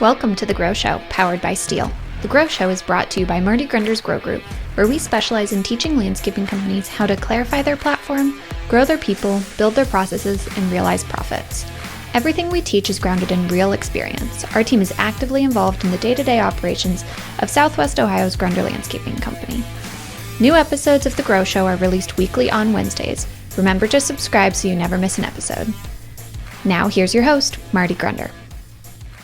Welcome to The Grow Show, powered by Steel. The Grow Show is brought to you by Marty Grunder's Grow Group, where we specialize in teaching landscaping companies how to clarify their platform, grow their people, build their processes, and realize profits. Everything we teach is grounded in real experience. Our team is actively involved in the day-to-day operations of Southwest Ohio's Grunder Landscaping Company. New episodes of The Grow Show are released weekly on Wednesdays. Remember to subscribe so you never miss an episode. Now, here's your host, Marty Grunder.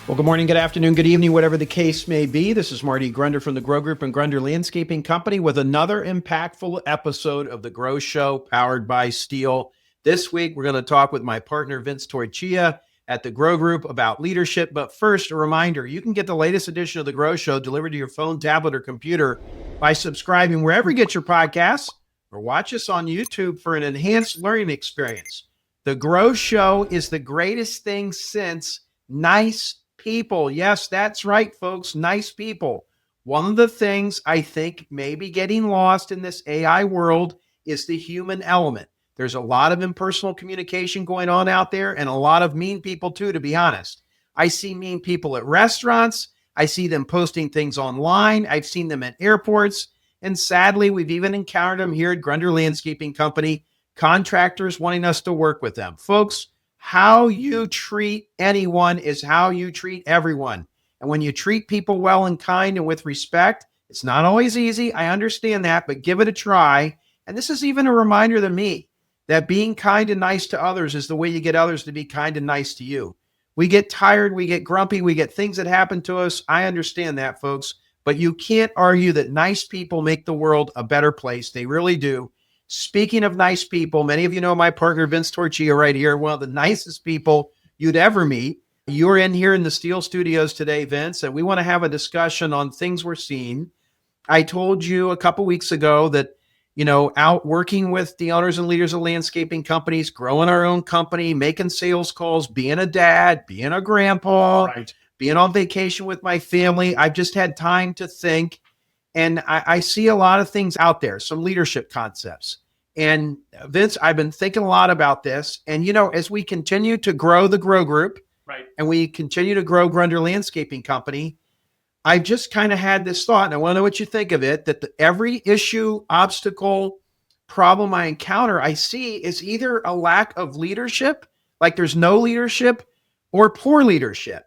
Well, good morning, good afternoon, good evening, whatever the case may be. This is Marty Grunder from the Grow Group and Grunder Landscaping Company with another impactful episode of The Grow Show, powered by Steel. This week, we're going to talk with my partner, Vince Torchia, at the Grow Group about leadership. But first, a reminder, you can get the latest edition of The Grow Show delivered to your phone, tablet, or computer by subscribing wherever you get your podcasts or watch us on YouTube for an enhanced learning experience. The Grow Show is the greatest thing since nice people. Yes, that's right, folks. Nice people. One of the things I think may be getting lost in this AI world is the human element. There's a lot of impersonal communication going on out there and a lot of mean people too, to be honest. I see mean people at restaurants. I see them posting things online. I've seen them at airports. And sadly, we've even encountered them here at Grunder Landscaping Company, contractors wanting us to work with them. Folks, how you treat anyone is how you treat everyone. And when you treat people well and kind and with respect, it's not always easy. I understand that, but give it a try. And this is even a reminder to me that being kind and nice to others is the way you get others to be kind and nice to you. We get tired, we get grumpy, we get things that happen to us. I understand that, folks, but you can't argue that nice people make the world a better place. They really do. Speaking of nice people, many of you know my partner, Vince Torchia, right here, one of the nicest people you'd ever meet. You're in here in the Steel Studios today, Vince, and we want to have a discussion on things we're seeing. I told you a couple weeks ago that, out working with the owners and leaders of landscaping companies, growing our own company, making sales calls, being a dad, being a grandpa, right, being on vacation with my family. I've just had time to think. And I see a lot of things out there, some leadership concepts. And Vince, I've been thinking a lot about this. And, as we continue to grow the Grow Group, right, and we continue to grow Grunder Landscaping Company, I've just kind of had this thought, and I want to know what you think of it, that every issue, obstacle, problem I encounter, I see is either a lack of leadership, like there's no leadership, or poor leadership.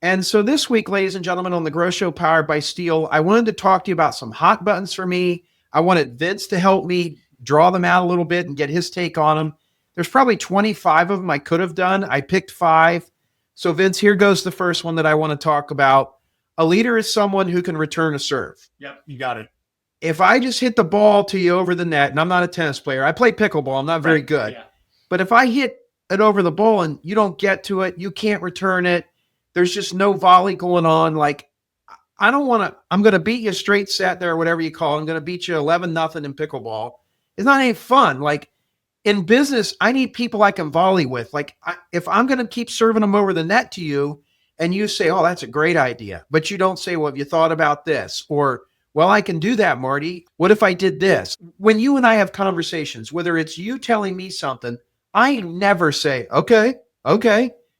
And so this week, ladies and gentlemen, on the Grow Show powered by Steel, I wanted to talk to you about some hot buttons for me. I wanted Vince to help me draw them out a little bit and get his take on them. There's probably 25 of them I could have done. I picked 5. So Vince, here goes the first one that I want to talk about. A leader is someone who can return a serve. Yep, you got it. If I just hit the ball to you over the net, and I'm not a tennis player, I play pickleball, I'm not very good. Yeah. But if I hit it over the ball and you don't get to it, you can't return it, there's just no volley going on. Like, I don't want to, I'm going to beat you straight set there, or whatever you call it. I'm going to beat you 11-0 in pickleball. It's not any fun. Like in business, I need people I can volley with. Like if I'm going to keep serving them over the net to you and you say, oh, that's a great idea, but you don't say, well, have you thought about this? Or, well, I can do that, Marty. What if I did this? When you and I have conversations, whether it's you telling me something, I never say, okay.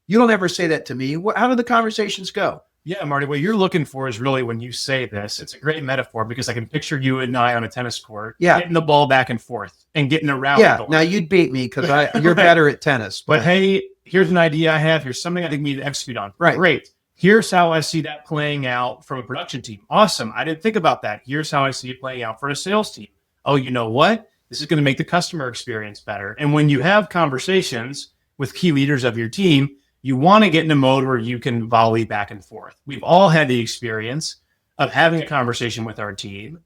You don't ever say that to me. How do the conversations go? Yeah, Marty, what you're looking for is really when you say this, it's a great metaphor because I can picture you and I on a tennis court, hitting the ball back and forth and getting around. Yeah, now you'd beat me because you're better at tennis. But hey, here's an idea I have. Here's something I think we need to execute on. Right. Great. Here's how I see that playing out from a production team. Awesome. I didn't think about that. Here's how I see it playing out for a sales team. Oh, you know what? This is going to make the customer experience better. And when you have conversations with key leaders of your team, you want to get in a mode where you can volley back and forth. We've all had the experience of having a conversation with our team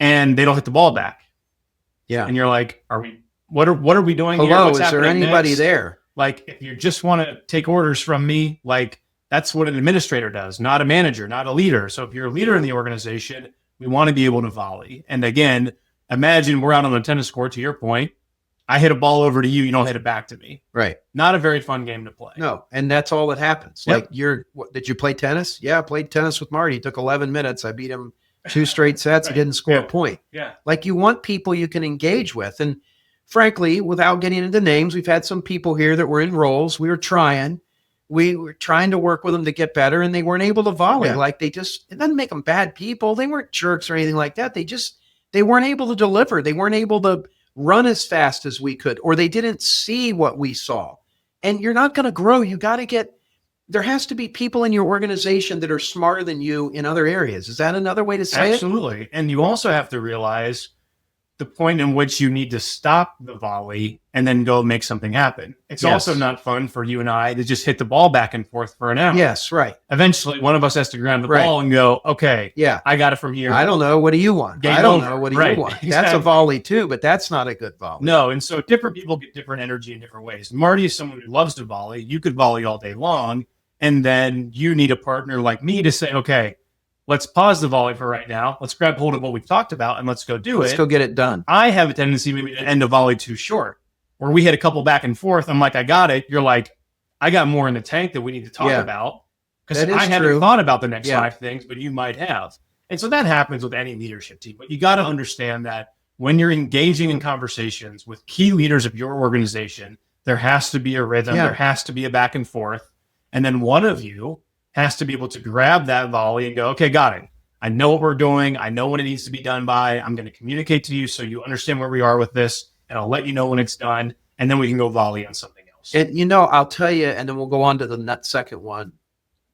and they don't hit the ball back. Yeah. And you're like, what are we doing here? Hello, is there anybody there? Like, if you just want to take orders from me, like that's what an administrator does, not a manager, not a leader. So if you're a leader in the organization, we want to be able to volley. And again, imagine we're out on the tennis court, to your point. I hit a ball over to you, you don't hit it back to me. Right. Not a very fun game to play. No, and that's all that happens. Yep. Like did you play tennis? Yeah, I played tennis with Marty. It took 11 minutes. I beat him 2 straight sets. Right. He didn't score a point. Yeah. Like you want people you can engage with. And frankly, without getting into names, we've had some people here that were in roles. We were trying. we were trying to work with them to get better, and they weren't able to volley. Yeah. Like it doesn't make them bad people. They weren't jerks or anything like that. They weren't able to deliver. They weren't able to run as fast as we could, or they didn't see what we saw. And you're not going to grow. There has to be people in your organization that are smarter than you in other areas. Is that another way to say it? Absolutely. And you also have to realize the point in which you need to stop the volley and then go make something happen. It's also not fun for you and I to just hit the ball back and forth for an hour. Yes, right. Eventually, one of us has to grab the ball and go, okay, yeah, I got it from here. I don't know. What do you want? Game I don't over. know. What do Right. you want? Exactly. That's a volley too, but that's not a good volley. No, and so different people get different energy in different ways. Marty is someone who loves to volley. You could volley all day long, and then you need a partner like me to say, okay, let's pause the volley for right now. Let's grab hold of what we've talked about and let's go do it. Let's go get it done. I have a tendency maybe to end a volley too short, where we hit a couple back and forth. I'm like, I got it. You're like, I got more in the tank that we need to talk about, because I haven't thought about the next 5 things, but you might have. And so that happens with any leadership team. But you got to understand that when you're engaging in conversations with key leaders of your organization, there has to be a rhythm. There has to be a back and forth. And then one of you has to be able to grab that volley and go, okay, got it. I know what we're doing. I know when it needs to be done by. I'm going to communicate to you so you understand where we are with this, and I'll let you know when it's done, and then we can go volley on something else. And, I'll tell you, and then we'll go on to the second one.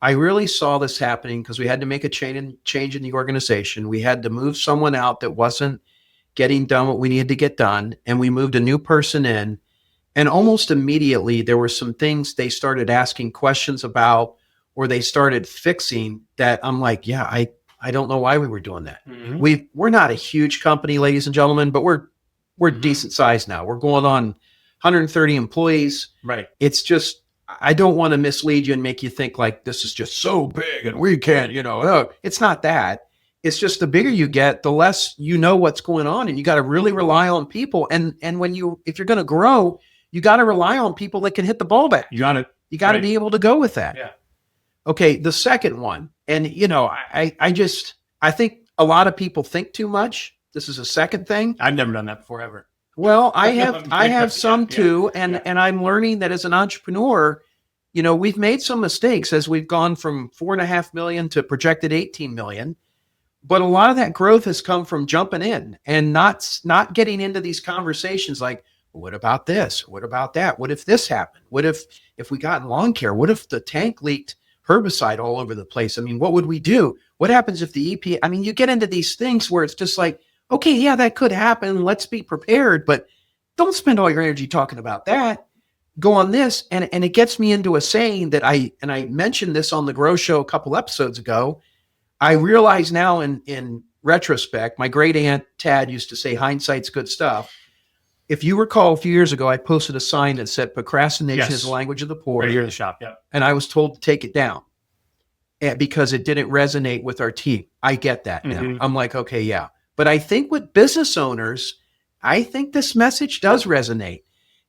I really saw this happening because we had to make a change in the organization. We had to move someone out that wasn't getting done what we needed to get done, and we moved a new person in. And almost immediately, there were some things they started asking questions about, or they started fixing that I'm like, yeah, I don't know why we were doing that. Mm-hmm. We're not a huge company, ladies and gentlemen, but we're decent size now. We're going on 130 employees. Right. It's just, I don't want to mislead you and make you think like this is just so big and we can't, it's not that. It's just the bigger you get, the less you know what's going on, and you got to really rely on people. And if you're going to grow, you got to rely on people that can hit the ball back. You got to be able to go with that. Yeah. Okay, the second one, and I think a lot of people think too much. This is a second thing. I've never done that before ever. Well, I have some too, and I'm learning that as an entrepreneur, we've made some mistakes as we've gone from 4.5 million to projected 18 million. But a lot of that growth has come from jumping in and not getting into these conversations like, what about this? What about that? What if this happened? What if we got in lawn care? What if the tank leaked herbicide all over the place? I mean, what would we do? What happens if the EPA? I mean, you get into these things where it's just like, okay, yeah, that could happen. Let's be prepared, but don't spend all your energy talking about that. Go on this. And it gets me into a saying that I mentioned this on the Grow Show a couple episodes ago. I realize now in retrospect, my great aunt Tad used to say, hindsight's good stuff. If you recall, a few years ago, I posted a sign that said procrastination is the language of the poor. Right here in the shop, yeah. And I was told to take it down because it didn't resonate with our team. I get that now. Mm-hmm. I'm like, okay, yeah. But I think with business owners, I think this message does resonate.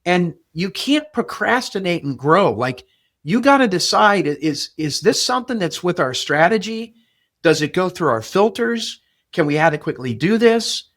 And you can't procrastinate and grow. Like, you got to decide, is this something that's with our strategy? Does it go through our filters? Can we adequately do this?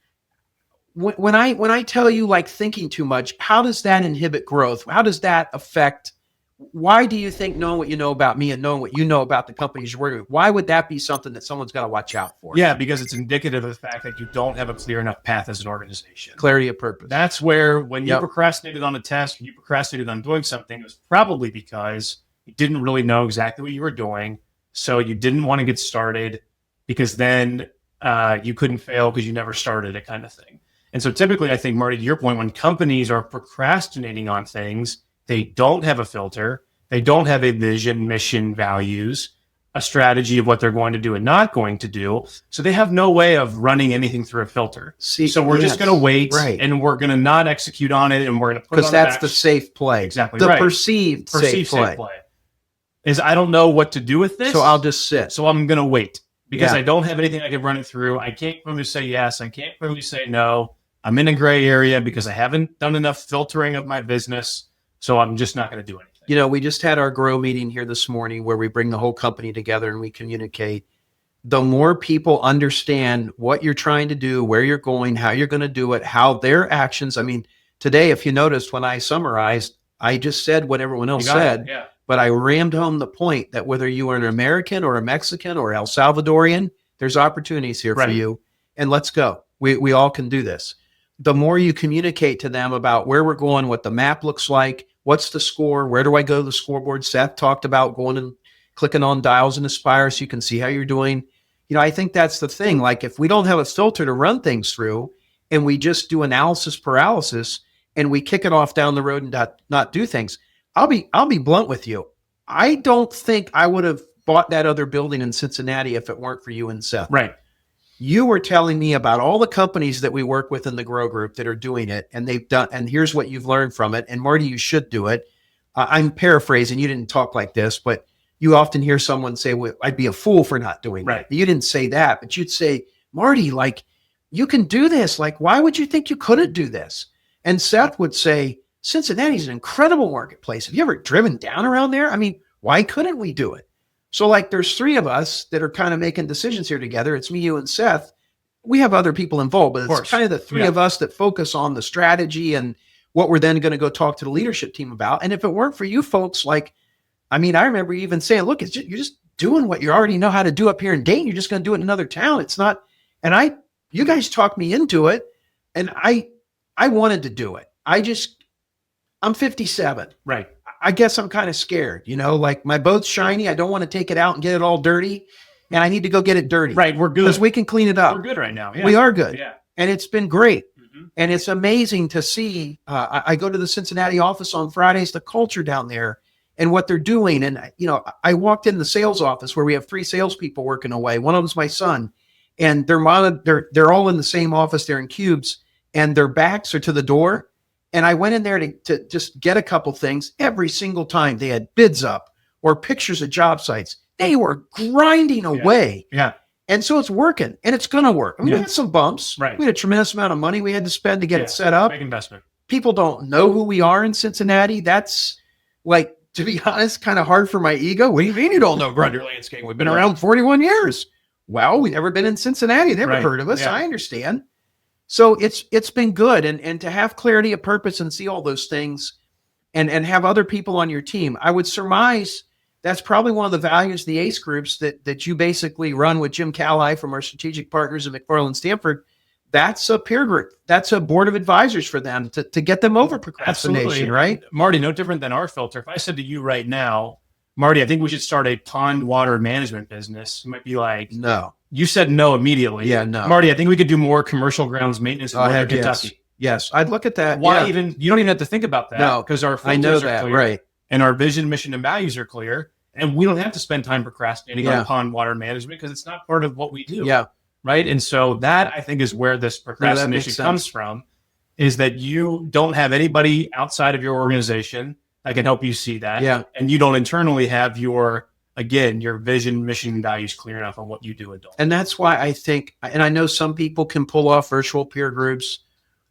When I tell you like thinking too much, how does that inhibit growth? How does that affect? Why do you think knowing what you know about me and knowing what you know about the companies you're working with, why would that be something that someone's got to watch out for? Yeah, because it's indicative of the fact that you don't have a clear enough path as an organization. Clarity of purpose. That's where when you procrastinated on a test, you procrastinated on doing something, it was probably because you didn't really know exactly what you were doing. So you didn't want to get started because then you couldn't fail because you never started it, kind of thing. And so typically, I think, Marty, to your point, when companies are procrastinating on things, they don't have a filter. They don't have a vision, mission, values, a strategy of what they're going to do and not going to do. So they have no way of running anything through a filter. So we're just going to wait, and we're going to not execute on it, and we're going to put it on because that's the safe play. Exactly. The perceived safe play is I don't know what to do with this. So I'll just sit. So I'm going to wait because I don't have anything I can run it through. I can't really say yes. I can't really say no. I'm in a gray area because I haven't done enough filtering of my business. So I'm just not going to do anything. We just had our grow meeting here this morning where we bring the whole company together and we communicate. The more people understand what you're trying to do, where you're going, how you're going to do it, how their actions. I mean, today, if you noticed when I summarized, I just said what everyone else said. but I rammed home the point that whether you are an American or a Mexican or El Salvadorian, there's opportunities here for you. And let's go. We all can do this. The more you communicate to them about where we're going, what the map looks like, what's the score, where do I go to the scoreboard? Seth talked about going and clicking on dials and Aspire so you can see how you're doing. I think that's the thing. Like if we don't have a filter to run things through and we just do analysis paralysis and we kick it off down the road and not do things, I'll be blunt with you. I don't think I would have bought that other building in Cincinnati if it weren't for you and Seth. Right. You were telling me about all the companies that we work with in the Grow Group that are doing it, and they've done, and here's what you've learned from it. And Marty, you should do it. I'm paraphrasing. You didn't talk like this, but you often hear someone say, well, I'd be a fool for not doing right. that. You didn't say that, but you'd say, Marty, like, you can do this. Like, why would you think you couldn't do this? And Seth would say, Cincinnati's an incredible marketplace. Have you ever driven down around there? I mean, why couldn't we do it? So like there's three of us that are kind of making decisions here together. It's me, you, and Seth. We have other people involved, but it's kind of the three of us that focus on the strategy and what we're then going to go talk to the leadership team about. And if it weren't for you folks, like, I mean, I remember even saying, look, you're just doing what you already know how to do up here in Dayton. You're just going to do it in another town. It's not, and you guys talked me into it, and I wanted to do it. I'm 57. Right. I guess I'm kind of scared, like my boat's shiny. I don't want to take it out and get it all dirty, and I need to go get it dirty. Right. We're good. Because we can clean it up. We're good right now. Yeah. We are good. Yeah. And it's been great. Mm-hmm. And it's amazing to see. I go to the Cincinnati office on Fridays, the culture down there and what they're doing. And, I walked in the sales office where we have 3 salespeople working away. One of them's my son, and they're all in the same office. They're in cubes, and their backs are to the door. And I went in there to just get a couple things. Every single time they had bids up or pictures of job sites. They were grinding away. Yeah. And so it's working, and it's going to work. I mean, we had some bumps. Right. We had a tremendous amount of money we had to spend to get it set up. Big investment. People don't know who we are in Cincinnati. That's, like, to be honest, kind of hard for my ego. What do you mean you don't know Grunder Landscaping? We've been around 41 years. Well, we've never been in Cincinnati. Never heard of us. Yeah. I understand. So it's been good. And to have clarity of purpose and see all those things and have other people on your team, I would surmise that's probably one of the values of the ACE groups that you basically run with Jim Calley from our strategic partners at McFarland Stanford. That's a peer group. That's a board of advisors for them to get them over procrastination. Absolutely. Right? Marty, no different than our filter. If I said to you right now, Marty, I think we should start a pond water management business, you might be like, no. You said no immediately. Yeah, no. Marty, I think we could do more commercial grounds maintenance in Northern Kentucky. Yes, I'd look at that. Why even? You don't even have to think about that. No, because our filters are clear, right? And our vision, mission, and values are clear, and we don't have to spend time procrastinating on pond water management because it's not part of what we do. Yeah, right. And so that I think is where this procrastination comes from, is that you don't have anybody outside of your organization that can help you see that. Yeah, and you don't internally have your vision, mission, and values clear enough on what you do. And that's why I think, and I know some people can pull off virtual peer groups.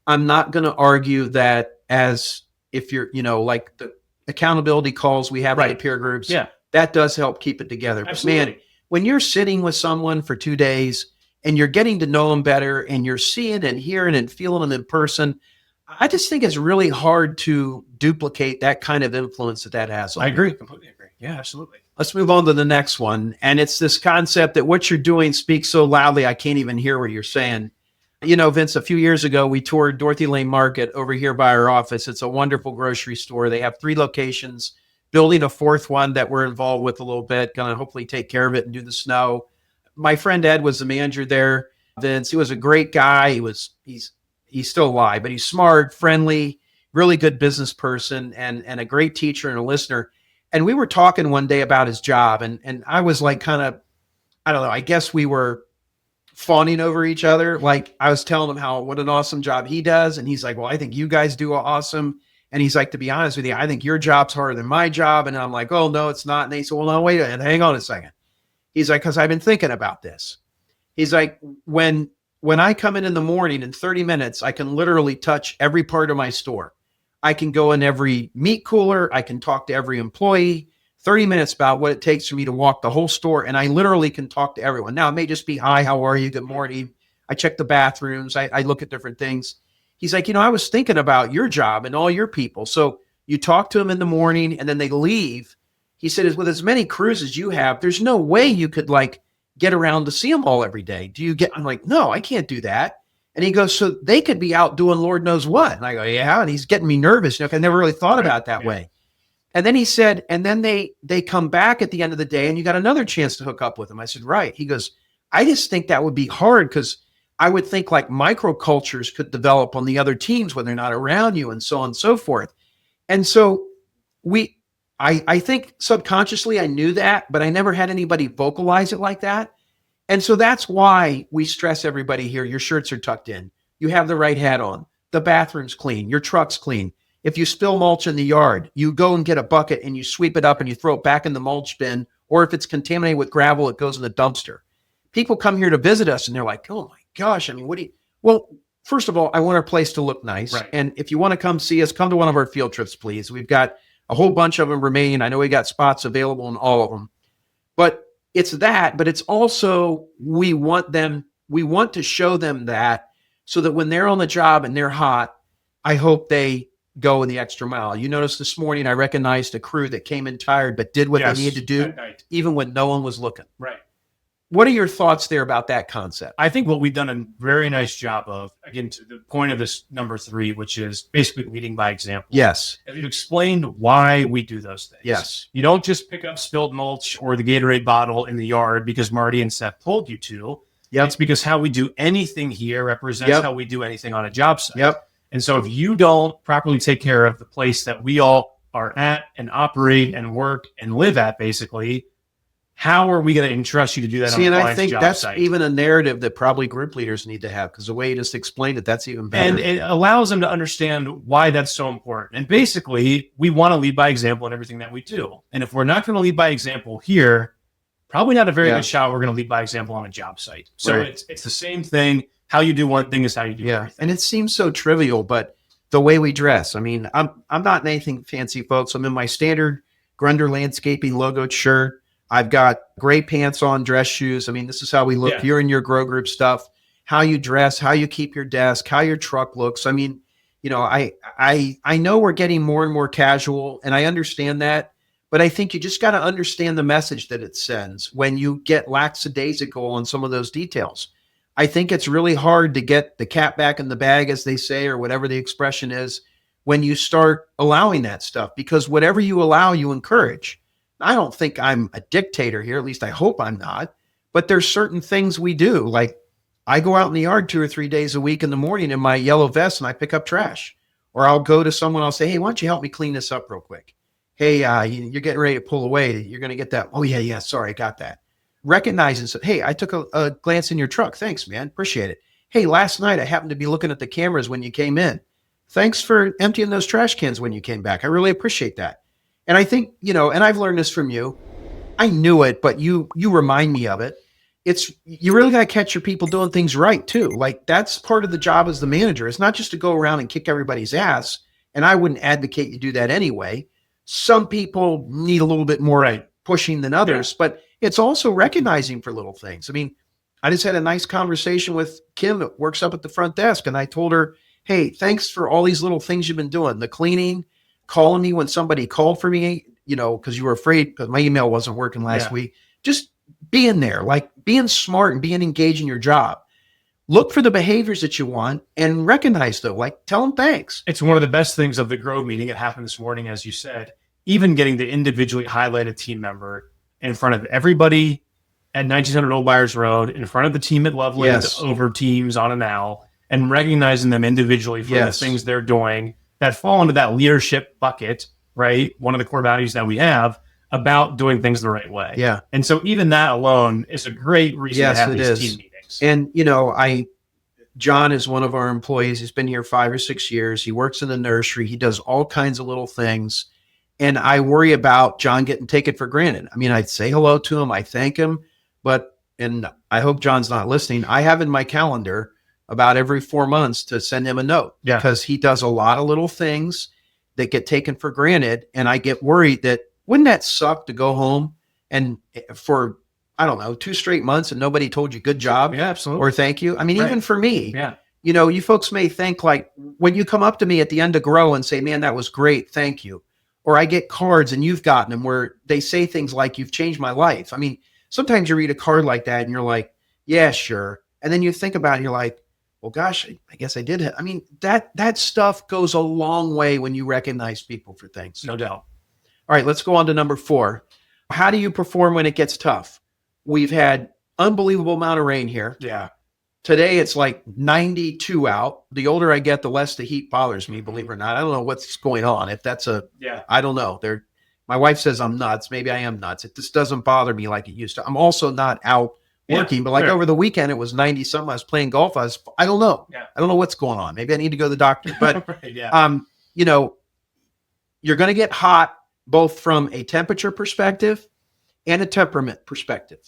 I'm not going to argue that as if you're, like the accountability calls we have at peer groups, that does help keep it together. Absolutely. But man, when you're sitting with someone for 2 days and you're getting to know them better and you're seeing and hearing and feeling them in person, I just think it's really hard to duplicate that kind of influence that has on I agree. You. Completely agree. Yeah, absolutely. Let's move on to the next one. And it's this concept that what you're doing speaks so loudly, I can't even hear what you're saying. Vince, a few years ago, we toured Dorothy Lane Market over here by our office. It's a wonderful grocery store. They have 3 locations, building a 4th one that we're involved with a little bit, going to hopefully take care of it and do the snow. My friend Ed was the manager there. Vince, he was a great guy. He's still alive, but he's smart, friendly, really good business person, and a great teacher and a listener. And we were talking one day about his job, and I was like kind of, I don't know, I guess we were fawning over each other. Like I was telling him what an awesome job he does. And he's like, well, I think you guys do awesome. And he's like, to be honest with you, I think your job's harder than my job. And I'm like, oh, no, it's not. And they said, well, no, wait a minute, hang on a second. He's like, because I've been thinking about this. He's like, when I come in the morning in 30 minutes, I can literally touch every part of my store. I can go in every meat cooler. I can talk to every employee. 30 minutes about what it takes for me to walk the whole store. And I literally can talk to everyone. Now, it may just be, hi, how are you? Good morning. I check the bathrooms. I look at different things. He's like, I was thinking about your job and all your people. So you talk to them in the morning and then they leave. he said, with as many crews as you have, there's no way you could like get around to see them all every day. I'm like, no, I can't do that. And he goes, so they could be out doing Lord knows what. And I go, yeah. And he's getting me nervous. I never really thought about it that way. And then he said, and then they come back at the end of the day and you got another chance to hook up with them. I said, right. He goes, I just think that would be hard because I would think like microcultures could develop on the other teams when they're not around you and so on and so forth. And so I think subconsciously I knew that, but I never had anybody vocalize it like that. And so that's why we stress everybody here. Your shirts are tucked in. You have the right hat on. The bathroom's clean. Your truck's clean. If you spill mulch in the yard, you go and get a bucket and you sweep it up and you throw it back in the mulch bin. Or if it's contaminated with gravel, it goes in the dumpster. People come here to visit us and they're like, oh my gosh, I mean, well, first of all, I want our place to look nice. Right. And if you want to come see us, come to one of our field trips, please. We've got a whole bunch of them remaining. I know we got spots available in all of them. But it's that, but it's also we want to show them that so that when they're on the job and they're hot, I hope they go in the extra mile. You notice this morning I recognized a crew that came in tired but did what they needed to do even when no one was looking. Right. What are your thoughts there about that concept? I think what we've done a very nice job of, again, to the point of this number 3, which is basically leading by example. Yes. We've explained why we do those things. Yes. You don't just pick up spilled mulch or the Gatorade bottle in the yard because Marty and Seth told you to. Yep. It's because how we do anything here represents how we do anything on a job site. Yep. And so if you don't properly take care of the place that we all are at and operate and work and live at, basically, how are we going to entrust you to do that? See, on and a I think job that's site? even a narrative that probably group leaders need to have, because the way you just explained it, that's even better. And it allows them to understand why that's so important. And basically, we want to lead by example in everything that we do. And if we're not going to lead by example here, probably not a very good shot we're going to lead by example on a job site. So it's the same thing. How you do one thing is how you do everything. And it seems so trivial, but the way we dress, I mean, I'm not in anything fancy, folks. I'm in my standard Grunder Landscaping logoed shirt. I've got gray pants on, dress shoes. I mean, this is how we look. Yeah. You're in your grow group stuff, how you dress, how you keep your desk, how your truck looks. I mean, you know, I know we're getting more and more casual, and I understand that, but I think you just got to understand the message that it sends when you get lackadaisical on some of those details. I think it's really hard to get the cat back in the bag, as they say, or whatever the expression is, when you start allowing that stuff, because whatever you allow, you encourage. I don't think I'm a dictator here. At least I hope I'm not. But there's certain things we do. Like I go out in the yard 2 or 3 days a week in the morning in my yellow vest and I pick up trash. Or I'll go to someone, I'll say, hey, why don't you help me clean this up real quick? Hey, you're getting ready to pull away. You're going to get that. Oh, yeah. Sorry, I got that. Recognizing, hey, I took a glance in your truck. Thanks, man. Appreciate it. Hey, last night I happened to be looking at the cameras when you came in. Thanks for emptying those trash cans when you came back. I really appreciate that. And I think, you know, and I've learned this from you. I knew it, but you remind me of it. You really got to catch your people doing things right too. Like that's part of the job as the manager. It's not just to go around and kick everybody's ass. And I wouldn't advocate you do that anyway. Some people need a little bit more pushing than others, but it's also recognizing for little things. I mean, I just had a nice conversation with Kim that works up at the front desk. And I told her, hey, thanks for all these little things you've been doing. The cleaning, calling me when somebody called for me, you know, because you were afraid because my email wasn't working last week. Just being there, like being smart and being engaged in your job. Look for the behaviors that you want and recognize though, like tell them thanks. It's one of the best things of the Grow meeting. It happened this morning, as you said, even getting the individually highlighted team member in front of everybody at 1900 Old Byers Road, in front of the team at Loveland, over teams on an owl, and recognizing them individually for the things they're doing that fall into that leadership bucket, right? One of the core values that we have about doing things the right way. Yeah. And so even that alone is a great reason to have these team meetings. And, you know, John is one of our employees. He's been here 5 or 6 years. He works in the nursery. He does all kinds of little things. And I worry about John getting taken for granted. I mean, I'd say hello to him. I thank him, and I hope John's not listening. I have in my calendar about every 4 months to send him a note because he does a lot of little things that get taken for granted. And I get worried that wouldn't that suck to go home and for, I don't know, 2 straight months and nobody told you good job or thank you. I mean, even for me, you know, you folks may think like when you come up to me at the end of Grow and say, man, that was great. Thank you. Or I get cards, and you've gotten them, where they say things like, "You've changed my life." I mean, sometimes you read a card like that and you're like, yeah, sure. And then you think about it and you're like, well, gosh, I guess I did. I mean, that stuff goes a long way when you recognize people for things. No doubt. All right, let's go on to number 4. How do you perform when it gets tough? We've had unbelievable amount of rain here. Yeah. Today it's like 92 out. The older I get, the less the heat bothers me, believe it or not. I don't know what's going on. If that's I don't know. My wife says I'm nuts. Maybe I am nuts. It just doesn't bother me like it used to. I'm also not out working, but like over the weekend, it was 90 something. I was playing golf. I don't know. Yeah. I don't know what's going on. Maybe I need to go to the doctor, but, right, you know, you're going to get hot both from a temperature perspective and a temperament perspective.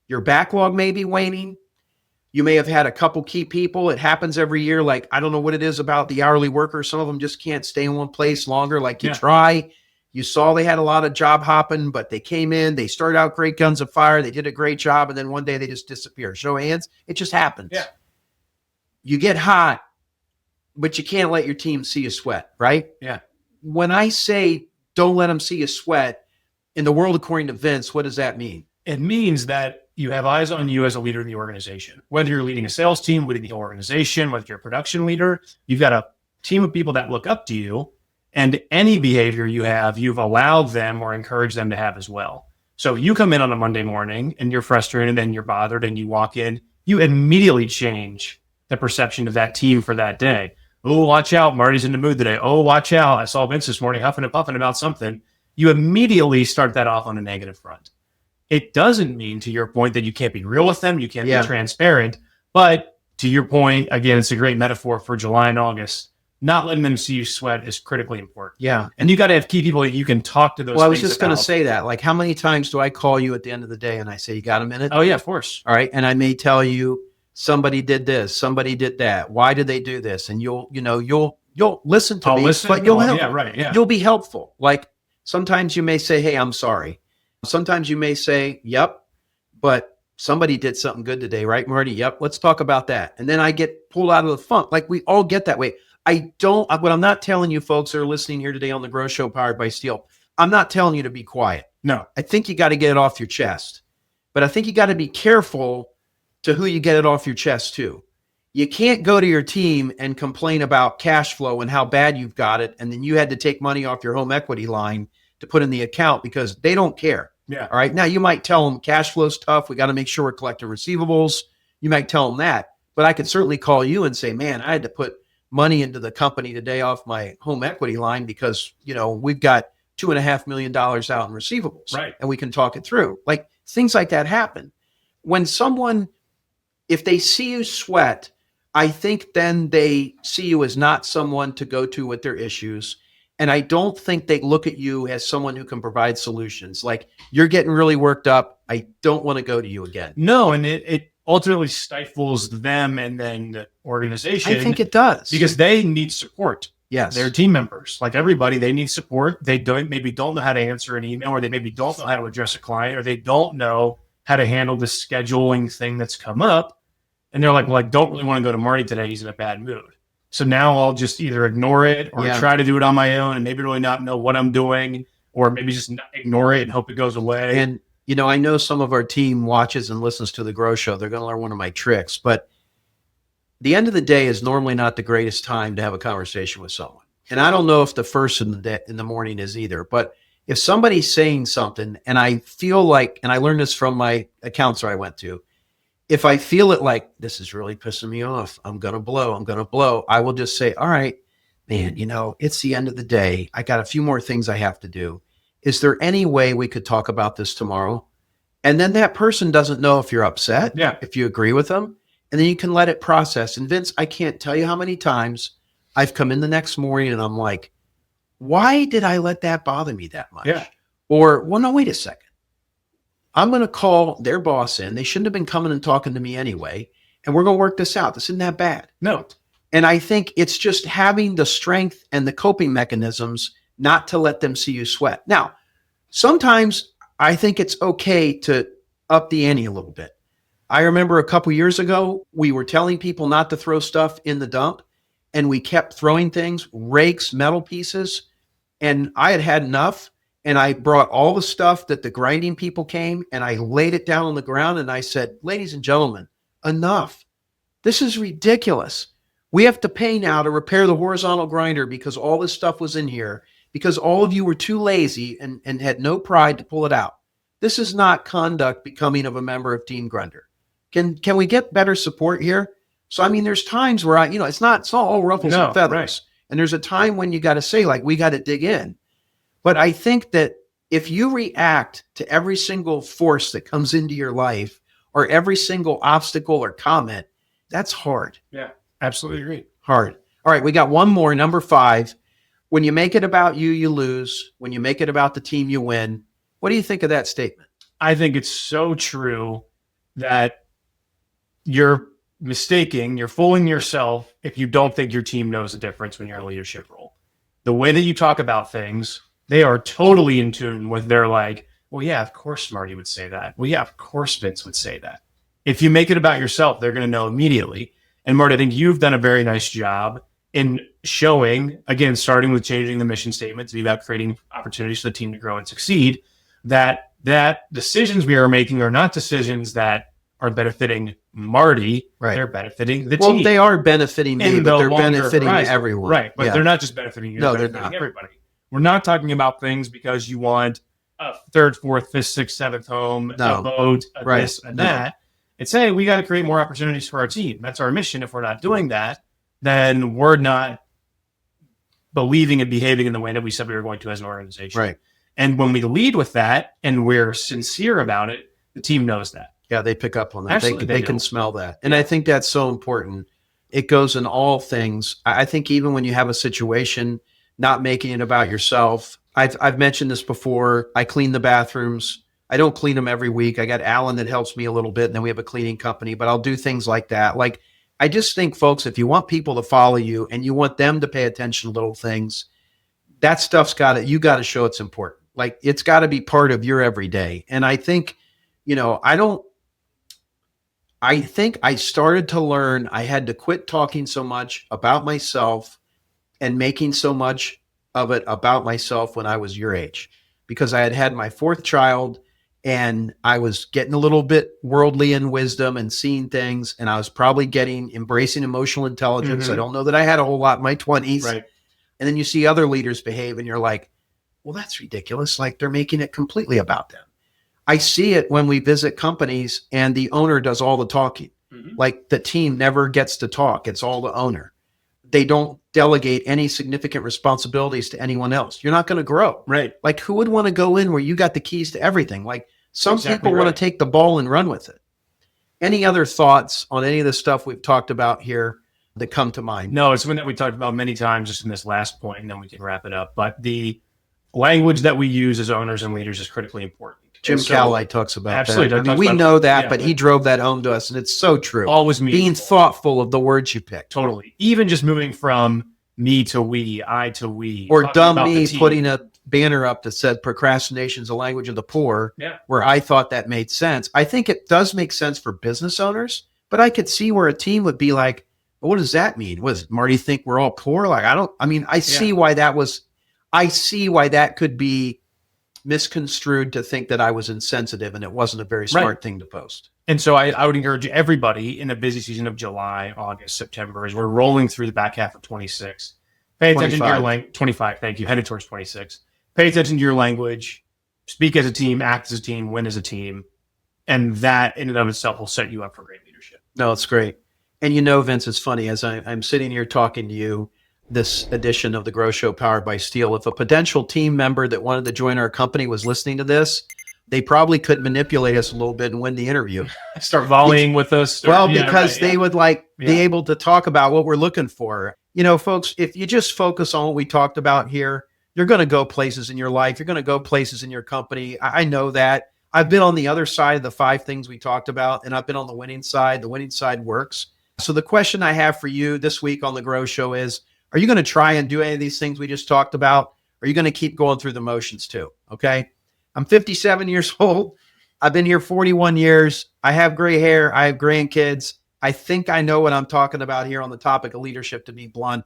Your backlog may be waning. You may have had a couple key people. It happens every year. Like, I don't know what it is about the hourly workers. Some of them just can't stay in one place longer. Like you try. You saw they had a lot of job hopping, but they came in, they started out great guns of fire. They did a great job. And then one day they just disappear. Show of hands. It just happens. Yeah. You get hot, but you can't let your team see you sweat, right? Yeah. When I say don't let them see you sweat, in the world according to Vince, what does that mean? It means that you have eyes on you as a leader in the organization. Whether you're leading a sales team, leading the organization, whether you're a production leader, you've got a team of people that look up to you. And any behavior you have, you've allowed them or encouraged them to have as well. So you come in on a Monday morning and you're frustrated and you're bothered and you walk in, you immediately change the perception of that team for that day. Oh, watch out. Marty's in the mood today. Oh, watch out. I saw Vince this morning huffing and puffing about something. You immediately start that off on a negative front. It doesn't mean, to your point, that you can't be real with them. You can't be transparent. But to your point, again, it's a great metaphor for July and August. Not letting them see you sweat is critically important. Yeah. And you got to have key people that you can talk to those. Well, I was just going to say that. Like, how many times do I call you at the end of the day and I say, you got a minute? Oh, yeah, of course. All right. And I may tell you, somebody did this, somebody did that. Why did they do this? And you'll listen to me, but you'll help. Yeah, right. Yeah. You'll be helpful. Like, sometimes you may say, hey, I'm sorry. Sometimes you may say, yep, but somebody did something good today, right, Marty? Yep. Let's talk about that. And then I get pulled out of the funk. Like, we all get that way. What I'm not telling you folks that are listening here today on the Grow Show powered by Steel, I'm not telling you to be quiet. No. I think you got to get it off your chest, but I think you got to be careful to who you get it off your chest to. You can't go to your team and complain about cash flow and how bad you've got it. And then you had to take money off your home equity line to put in the account because they don't care. Yeah. All right. Now you might tell them cash flow's tough. We got to make sure we're collecting receivables. You might tell them that, but I could certainly call you and say, man, I had to put money into the company today off my home equity line because, we've got $2.5 million out in receivables. Right. And we can talk it through. Like, things like that happen. When someone, if they see you sweat, I think then they see you as not someone to go to with their issues. And I don't think they look at you as someone who can provide solutions. Like, you're getting really worked up. I don't want to go to you again. No, and it ultimately stifles them and then the organization. I think it does. Because they need support. Yes. They're team members. Like everybody, they need support. They maybe don't know how to answer an email, or they maybe don't know how to address a client, or they don't know how to handle the scheduling thing that's come up. And they're like, well, I don't really want to go to Marty today. He's in a bad mood. So now I'll just either ignore it or try to do it on my own and maybe really not know what I'm doing, or maybe just ignore it and hope it goes away. And, I know some of our team watches and listens to the Grow Show. They're going to learn one of my tricks, but the end of the day is normally not the greatest time to have a conversation with someone. And I don't know if the first in the morning is either, but if somebody's saying something and I feel like, and I learned this from my counselor I went to, if I feel it like, this is really pissing me off, I'm going to blow, I will just say, all right, man, it's the end of the day. I got a few more things I have to do. Is there any way we could talk about this tomorrow? And then that person doesn't know if you're upset, if you agree with them, and then you can let it process. And Vince, I can't tell you how many times I've come in the next morning and I'm like, why did I let that bother me that much? Yeah. Or, well, no, wait a second. I'm going to call their boss in. They shouldn't have been coming and talking to me anyway. And we're going to work this out. This isn't that bad. No. And I think it's just having the strength and the coping mechanisms not to let them see you sweat. Now, sometimes I think it's okay to up the ante a little bit. I remember a couple years ago, we were telling people not to throw stuff in the dump, and we kept throwing things, rakes, metal pieces. And I had enough. And I brought all the stuff that the grinding people came and I laid it down on the ground and I said, ladies and gentlemen, enough. This is ridiculous. We have to pay now to repair the horizontal grinder because all this stuff was in here, because all of you were too lazy and had no pride to pull it out. This is not conduct becoming of a member of Team Grunder. Can we get better support here? So, I mean, there's times where it's not all ruffles and feathers. Right. And there's a time when you got to say, like, we got to dig in. But I think that if you react to every single force that comes into your life or every single obstacle or comment, that's hard. Yeah, absolutely agree. Hard. All right, we got one more, number 5. When you make it about you, you lose. When you make it about the team, you win. What do you think of that statement? I think it's so true that you're mistaking, you're fooling yourself if you don't think your team knows the difference when you're in a leadership role. The way that you talk about things, they are totally in tune with their like, well, yeah, of course Marty would say that. Well, yeah, of course Vince would say that. If you make it about yourself, they're going to know immediately. And Marty, I think you've done a very nice job in showing, again, starting with changing the mission statement to be about creating opportunities for the team to grow and succeed, that decisions we are making are not decisions that are benefiting Marty. Right. They're benefiting the team. Well, they are benefiting me, but they're benefiting everyone. Right. But they're not just benefiting you. No, they're not. Everybody. We're not talking about things because you want a 3rd, 4th, 5th, 6th, 7th home, a boat, this and that. It's, hey, we got to create more opportunities for our team. That's our mission. If we're not doing that, then we're not believing and behaving in the way that we said we were going to as an organization. Right. And when we lead with that and we're sincere about it, the team knows that. Yeah, they pick up on that. They can smell that. And I think that's so important. It goes in all things. I think even when you have a situation, not making it about yourself. I've mentioned this before. I clean the bathrooms. I don't clean them every week. I got Alan that helps me a little bit, and then we have a cleaning company, but I'll do things like that. Like, I just think, folks, if you want people to follow you and you want them to pay attention to little things, that stuff's you got to show it's important. Like, it's got to be part of your everyday. And I think, I think I started to learn I had to quit talking so much about myself and making so much of it about myself when I was your age, because I had my 4th child and I was getting a little bit worldly in wisdom and seeing things. And I was probably embracing emotional intelligence. Mm-hmm. I don't know that I had a whole lot in my 20s. Right. And then you see other leaders behave and you're like, well, that's ridiculous. Like, they're making it completely about them. I see it when we visit companies and the owner does all the talking. Mm-hmm. Like, the team never gets to talk. It's all the owner. They don't delegate any significant responsibilities to anyone else. You're not going to grow. Right. Like, who would want to go in where you got the keys to everything? Like, some people want to take the ball and run with it. Any other thoughts on any of the stuff we've talked about here that come to mind? No, it's one that we talked about many times just in this last point, and then we can wrap it up. But the language that we use as owners and leaders is critically important. Jim Calloway talks about absolutely, that. I mean, we know that, but he drove that home to us, and it's so true. Always me. Being thoughtful of the words you pick. Totally. Even just moving from me to we, I to we. Or dumb me putting a banner up that said procrastination is the language of the poor, where I thought that made sense. I think it does make sense for business owners, but I could see where a team would be like, well, what does that mean? Does Marty think we're all poor? Like, I see why that could be misconstrued to think that I was insensitive and it wasn't a very smart thing to post. And so I would encourage everybody in a busy season of July, August, September, as we're rolling through the back half of 26, pay attention to your language. 25, thank you, headed towards 26. Pay attention to your language, speak as a team, act as a team, win as a team. And that in and of itself will set you up for great leadership. No, it's great. And Vince, it's funny, as I'm sitting here talking to you, this edition of the Grow Show powered by Steel, if a potential team member that wanted to join our company was listening to this, they probably could manipulate us a little bit and win the interview. Start volleying with us. Because they would be able to talk about what we're looking for. Folks, if you just focus on what we talked about here, you're going to go places in your life. You're going to go places in your company. I know that. I've been on the other side of the 5 things we talked about, and I've been on the winning side. The winning side works. So the question I have for you this week on the Grow Show is, are you going to try and do any of these things we just talked about? Or are you going to keep going through the motions too? Okay. I'm 57 years old. I've been here 41 years. I have gray hair. I have grandkids. I think I know what I'm talking about here on the topic of leadership, to be blunt.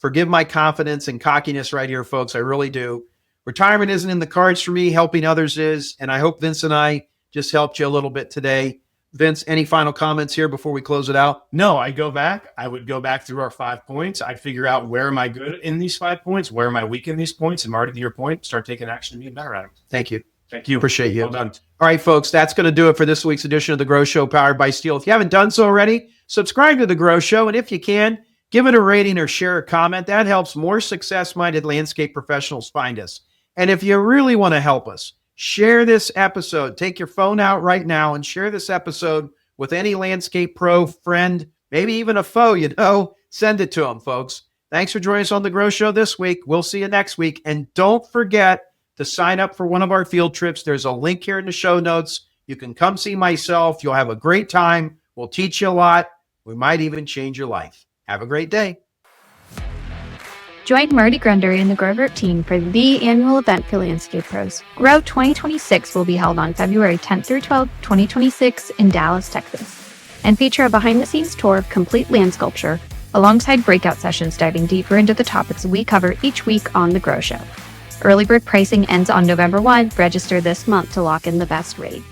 Forgive my confidence and cockiness right here, folks. I really do. Retirement isn't in the cards for me. Helping others is. And I hope Vince and I just helped you a little bit today. Vince, any final comments here before we close it out? No, I would go back through our 5 points. I'd figure out where am I good in these 5 points? Where am I weak in these points? And Marty, to your point, start taking action and being better at them. Thank you. Thank you. Appreciate you. Well done. All right, folks, that's going to do it for this week's edition of The Grow Show, powered by Steel. If you haven't done so already, subscribe to The Grow Show. And if you can, give it a rating or share a comment. That helps more success-minded landscape professionals find us. And if you really want to help us, share this episode. Take your phone out right now and share this episode with any landscape pro, friend, maybe even a foe, send it to them, folks. Thanks for joining us on The Grow Show this week. We'll see you next week. And don't forget to sign up for one of our field trips. There's a link here in the show notes. You can come see myself. You'll have a great time. We'll teach you a lot. We might even change your life. Have a great day. Join Marty Grunder and the Grow Group team for the annual event for landscape pros. Grow 2026 will be held on February 10th through 12th, 2026 in Dallas, Texas, and feature a behind-the-scenes tour of complete land sculpture alongside breakout sessions diving deeper into the topics we cover each week on The Grow Show. Early bird pricing ends on November 1. Register this month to lock in the best rate.